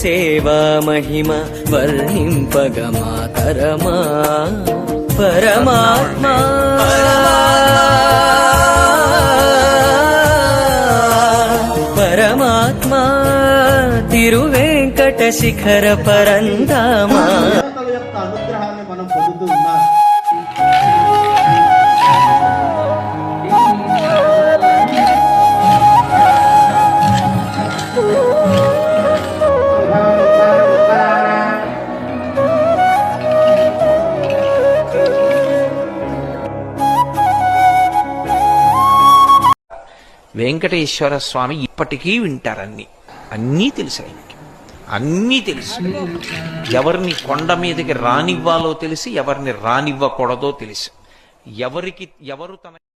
సేవా మహిమ వర్ణింపగమాతరమా పరమాత్మా పరమాత్మా తిరువేంకట శిఖర పరంధామా యొక్క అనుగ్రహాన్ని మనం పొందుతూ ఉన్నాం. వెంకటేశ్వర స్వామి ఇప్పటికీ వింటారన్ని అన్నీ తెలుసు ఆయనకి, అన్నీ తెలుసు. ఎవరిని కొండ మీదకి రానివ్వాలో తెలిసి ఎవరిని రానివ్వకూడదో తెలుసు. ఎవరు తన